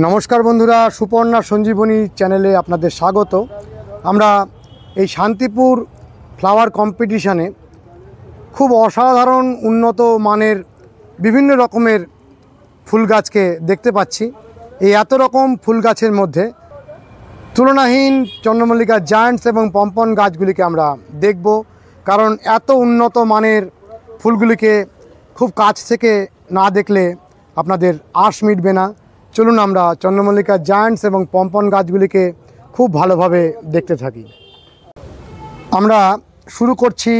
নমস্কার বন্ধুরা, সুপর্ণা সঞ্জীবনী চ্যানেলে আপনাদের স্বাগত। আমরা এই শান্তিপুর ফ্লাওয়ার কম্পিটিশানে খুব অসাধারণ উন্নত মানের বিভিন্ন রকমের ফুল গাছকে দেখতে পাচ্ছি। এই এত রকম ফুল গাছের মধ্যে তুলনাহীন চন্দ্রমল্লিকা জায়ান্টস এবং পম্পন গাছগুলিকে আমরা দেখব, কারণ এত উন্নত মানের ফুলগুলিকে খুব কাছ থেকে না দেখলে আপনাদের আশ মিটবে না। চলুন আমরা চন্দ্রমল্লিকা জায়ান্টস এবং পম্পন গাছগুলিকে খুব ভালোভাবে দেখতে থাকি। আমরা শুরু করছি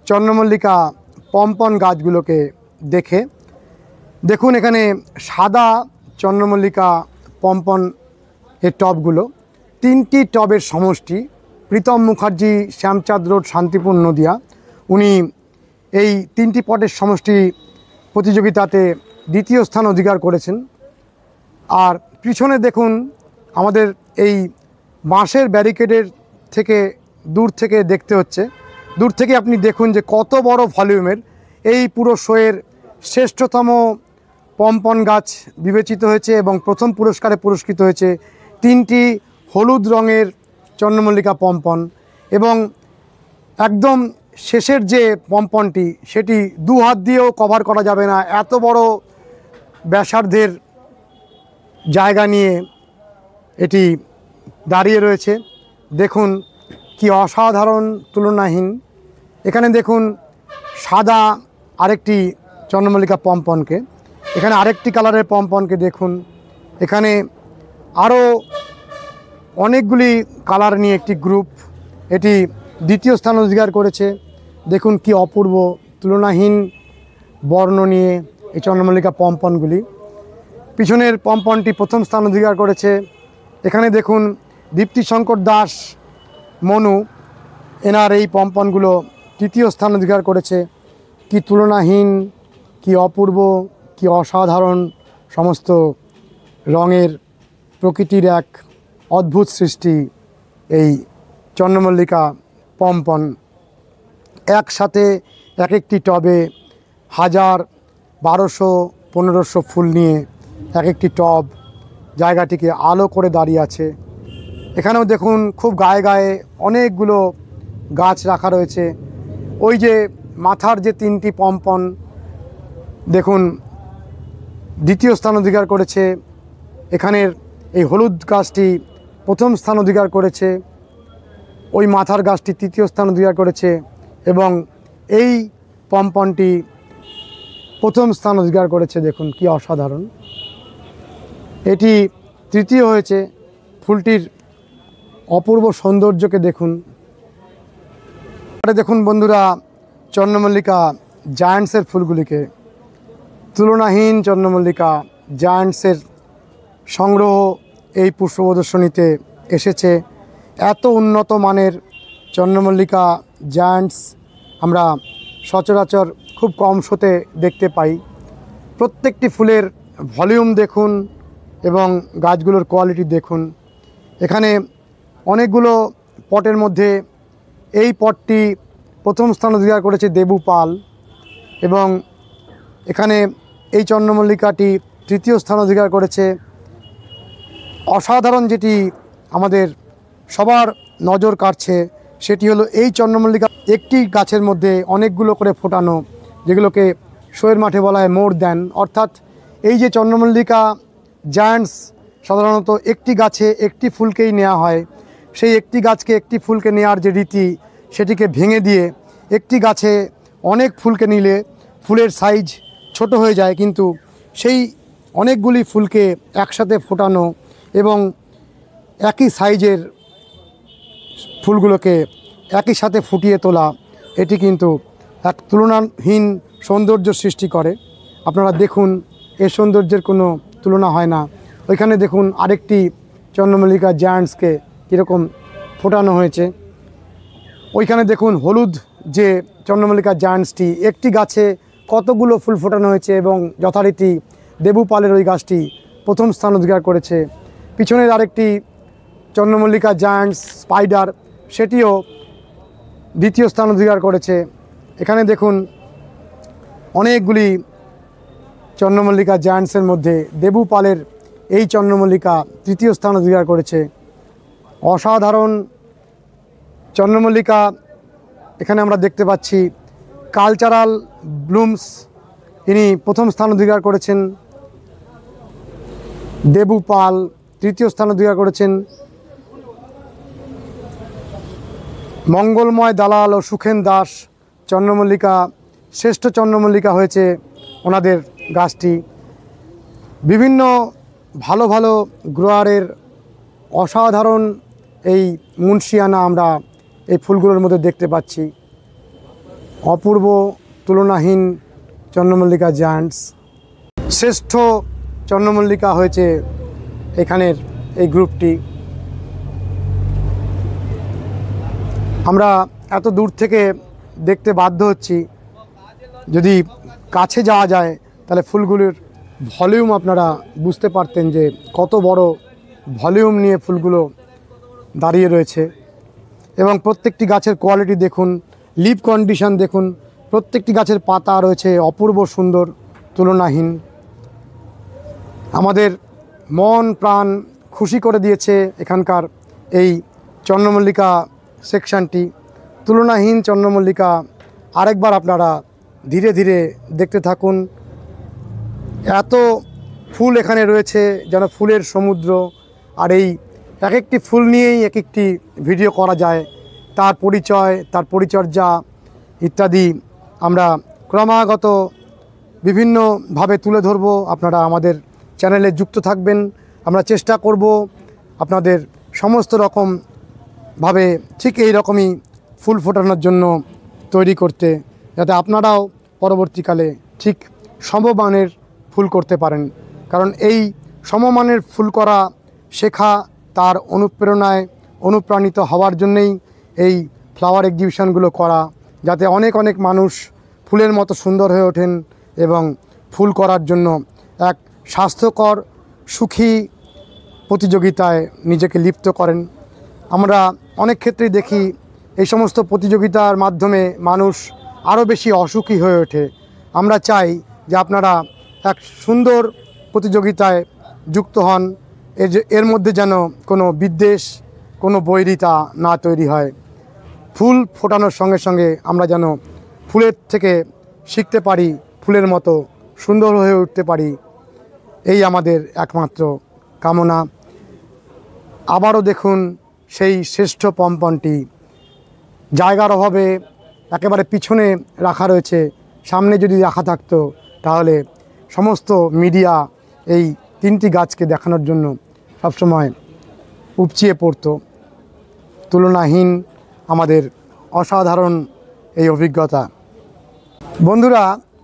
চন্দ্রমল্লিকা পম্পন গাছগুলোকে দেখে। দেখুন, এখানে সাদা চন্দ্রমল্লিকা পম্পন এর টবগুলো, তিনটি টবের সমষ্টি। প্রীতম মুখার্জি, শ্যামচাঁদ রোড, শান্তিপুর, নদিয়া, উনি এই তিনটি পটের সমষ্টি প্রতিযোগিতাতে দ্বিতীয় স্থান অধিকার করেছেন। আর পিছনে দেখুন, আমাদের এই বাঁশের ব্যারিকেডের থেকে দূর থেকে দেখতে হচ্ছে, দূর থেকে আপনি দেখুন যে কত বড় ভলিউমের এই পুরো শোয়ের শ্রেষ্ঠতম পম্পন গাছ বিবেচিত হয়েছে এবং প্রথম পুরস্কারে পুরস্কৃত হয়েছে তিনটি হলুদ রঙের চন্দ্রমল্লিকা পম্পন। এবং একদম শেষের যে পম্পনটি, সেটি দু হাত দিয়েও কভার করা যাবে না, এত বড় ব্যাসার্ধের জায়গা নিয়ে এটি দাঁড়িয়ে রয়েছে। দেখুন কি অসাধারণ, তুলনাহীন। এখানে দেখুন সাদা আরেকটি চন্দ্রমল্লিকা পম্পনকে, এখানে আরেকটি কালারের পম্পনকে দেখুন, এখানে আরও অনেকগুলি কালার নিয়ে একটি গ্রুপ, এটি দ্বিতীয় স্থান অধিকার করেছে। দেখুন কি অপূর্ব, তুলনাহীন বর্ণ নিয়ে এই চন্দ্রমল্লিকা পম্পনগুলি। পিছনের পম্পনটি প্রথম স্থান অধিকার করেছে। এখানে দেখুন দীপ্তিশঙ্কর দাস, মনু, এনার এই পম্পনগুলো তৃতীয় স্থান অধিকার করেছে। কি তুলনাহীন, কি অপূর্ব, কি অসাধারণ, সমস্ত রঙের প্রকৃতির এক অদ্ভুত সৃষ্টি এই চন্দ্রমল্লিকা পম্পন। একসাথে এক একটি টবে 1000, 1200, 1500 ফুল নিয়ে এক একটি টব জায়গাটিকে আলো করে দাঁড়িয়ে আছে। এখানেও দেখুন খুব গায়ে গায়ে অনেকগুলো গাছ রাখা রয়েছে। ওই যে মাথার যে তিনটি পম্পন, দেখুন দ্বিতীয় স্থান অধিকার করেছে। এখানের এই হলুদ গাছটি প্রথম স্থান অধিকার করেছে, ওই মাথার গাছটি তৃতীয় স্থান অধিকার করেছে এবং এই পম্পনটি প্রথম স্থান অধিকার করেছে। দেখুন কি অসাধারণ, এটি তৃতীয় হয়েছে। ফুলটির অপূর্ব সৌন্দর্যকে দেখুন। দেখুন বন্ধুরা, চন্দ্রমল্লিকা জায়ান্টসের ফুলগুলিকে, তুলনাহীন চন্দ্রমল্লিকা জায়ান্টসের সংগ্রহ এই পুষ্প প্রদর্শনীতে এসেছে। এত উন্নত মানের চন্দ্রমল্লিকা জায়ান্টস আমরা সচরাচর খুব কম শোতে দেখতে পাই। প্রত্যেকটি ফুলের ভলিউম দেখুন এবং গাছগুলোর কোয়ালিটি দেখুন। এখানে অনেকগুলো পটের মধ্যে এই পটটি প্রথম স্থান অধিকার করেছে দেবু পাল, এবং এখানে এই চন্দ্রমল্লিকাটি তৃতীয় স্থান অধিকার করেছে। অসাধারণ যেটি আমাদের সবার নজর কাড়ছে সেটি হলো এই চন্দ্রমল্লিকা একটি গাছের মধ্যে অনেকগুলো করে ফোটানো, যেগুলোকে শোয়ের মাঠে বলা হয় মোর দ্যান। অর্থাৎ এই যে চন্দ্রমল্লিকা জায়ান্টস সাধারণত একটি গাছে একটি ফুলকেই নেওয়া হয়, সেই একটি গাছকে একটি ফুলকে নেওয়ার যে রীতি, সেটিকে ভেঙে দিয়ে একটি গাছে অনেক ফুলকে নিলে ফুলের সাইজ ছোট হয়ে যায়, কিন্তু সেই অনেকগুলি ফুলকে একসাথে ফোটানো এবং একই সাইজের ফুলগুলোকে একই সাথে ফুটিয়ে তোলা, এটি কিন্তু এক তুলনাহীন সৌন্দর্য সৃষ্টি করে। আপনারা দেখুন, এর সৌন্দর্যের কোনো তুলনা হয় না। ওইখানে দেখুন আরেকটি চন্দ্রমল্লিকা জায়ান্টসকে কীরকম ফোটানো হয়েছে। ওইখানে দেখুন হলুদ যে চন্দ্রমল্লিকা জায়ান্টসটি, একটি গাছে কতগুলো ফুল ফোটানো হয়েছে এবং যথারীতি দেবুপালের ওই গাছটি প্রথম স্থান অধিকার করেছে। পিছনের আরেকটি চন্দ্রমল্লিকা জায়ান্টস স্পাইডার, সেটিও দ্বিতীয় স্থান অধিকার করেছে। এখানে দেখুন অনেকগুলি চন্দ্রমল্লিকা জায়ান্টসের মধ্যে দেবু পালের এই চন্দ্রমল্লিকা তৃতীয় স্থান অধিকার করেছে। অসাধারণ চন্দ্রমল্লিকা এখানে আমরা দেখতে পাচ্ছি। কালচারাল ব্লুমস ইনি প্রথম স্থান অধিকার করেছেন। দেবু পাল তৃতীয় স্থান অধিকার করেছেন। মঙ্গলময় দালাল ও সুখেন দাস চন্দ্রমল্লিকা শ্রেষ্ঠ চন্দ্রমল্লিকা হয়েছে ওনাদের গাছটি। বিভিন্ন ভালো ভালো গ্রোয়ারের অসাধারণ এই মুন্সিয়ানা আমরা এই ফুলগুলোর মধ্যে দেখতে পাচ্ছি। অপূর্ব তুলনাহীন চন্দ্রমল্লিকা জায়ান্টস শ্রেষ্ঠ চন্দ্রমল্লিকা হয়েছে এখানের এই গ্রুপটি। আমরা এত দূর থেকে দেখতে বাধ্য হচ্ছি, যদি কাছে যাওয়া যায় তাহলে ফুলগুলির ভলিউম আপনারা বুঝতে পারতেন যে কত বড় ভলিউম নিয়ে ফুলগুলো দাঁড়িয়ে রয়েছে। এবং প্রত্যেকটি গাছের কোয়ালিটি দেখুন, লিভ কন্ডিশন দেখুন, প্রত্যেকটি গাছের পাতা রয়েছে অপূর্ব সুন্দর, তুলনাহীন। আমাদের মন প্রাণ খুশি করে দিয়েছে এখানকার এই চন্দ্রমল্লিকা সেকশনটি। তুলনাহীন চন্দ্রমল্লিকা আরেকবার আপনারা ধীরে ধীরে দেখতে থাকুন। এত ফুল এখানে রয়েছে যেন ফুলের সমুদ্র। আর এই এক একটি ফুল নিয়েই এক একটি ভিডিও করা যায়, তার পরিচয়, তার পরিচর্যা ইত্যাদি আমরা ক্রমাগত বিভিন্নভাবে তুলে ধরব। আপনারা আমাদের চ্যানেলে যুক্ত থাকবেন। আমরা চেষ্টা করব আপনাদের সমস্ত রকমভাবে ঠিক এই রকমই ফুল ফোটানোর জন্য তৈরি করতে, যাতে আপনারাও পরবর্তীকালে ঠিক সমমানের ফুল করতে পারেন। কারণ এই সমমানের ফুল করা শেখা, তার অনুপ্রেরণায় অনুপ্রাণিত হওয়ার জন্যেই এই ফ্লাওয়ার এক্সিবিশনগুলো করা, যাতে অনেক অনেক মানুষ ফুলের মতো সুন্দর হয়ে ওঠেন এবং ফুল করার জন্য এক স্বাস্থ্যকর সুখী প্রতিযোগিতায় নিজেকে লিপ্ত করেন। আমরা অনেক ক্ষেত্রেই দেখি এই সমস্ত প্রতিযোগিতার মাধ্যমে মানুষ আরও বেশি অসুখী হয়ে ওঠে। আমরা চাই যে আপনারা এক সুন্দর প্রতিযোগিতায় যুক্ত হন, এর মধ্যে যেন কোনো বিদ্বেষ, কোনো বৈরিতা না তৈরি হয়। ফুল ফোটানোর সঙ্গে সঙ্গে আমরা যেন ফুলের থেকে শিখতে পারি, ফুলের মতো সুন্দর হয়ে উঠতে পারি, এই আমাদের একমাত্র কামনা। আবারও দেখুন সেই শ্রেষ্ঠ পম্পনটি জায়গার অভাবে একেবারে পিছনে রাখা রয়েছে। সামনে যদি রাখা থাকতো তাহলে সমস্ত মিডিয়া এই তিনটি গাছকে দেখানোর জন্য সবসময় উপচিয়ে পড়তো। তুলনাহীন আমাদের অসাধারণ এই অভিজ্ঞতা। বন্ধুরা,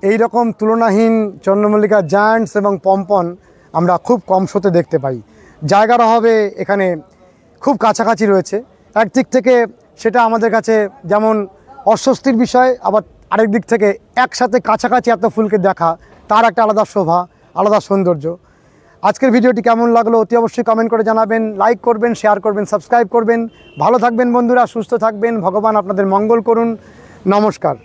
এই রকম তুলনাহীন চন্দ্রমল্লিকা জায়ান্টস এবং পম্পন আমরা খুব কম শোতে দেখতে পাই। জায়গার অভাবে এখানে খুব কাছাকাছি রয়েছে। একদিক থেকে সেটা আমাদের কাছে যেমন অস্বস্তির বিষয়, আবার আরেক দিক থেকে একসাথে কাছাকাছি এত ফুলকে দেখা, তার একটা আলাদা শোভা, আলাদা সৌন্দর্য। আজকের ভিডিওটি কেমন লাগলো অতি অবশ্যই কমেন্ট করে জানাবেন, লাইক করবেন, শেয়ার করবেন, সাবস্ক্রাইব করবেন। ভালো থাকবেন বন্ধুরা, সুস্থ থাকবেন, ভগবান আপনাদের মঙ্গল করুন। নমস্কার।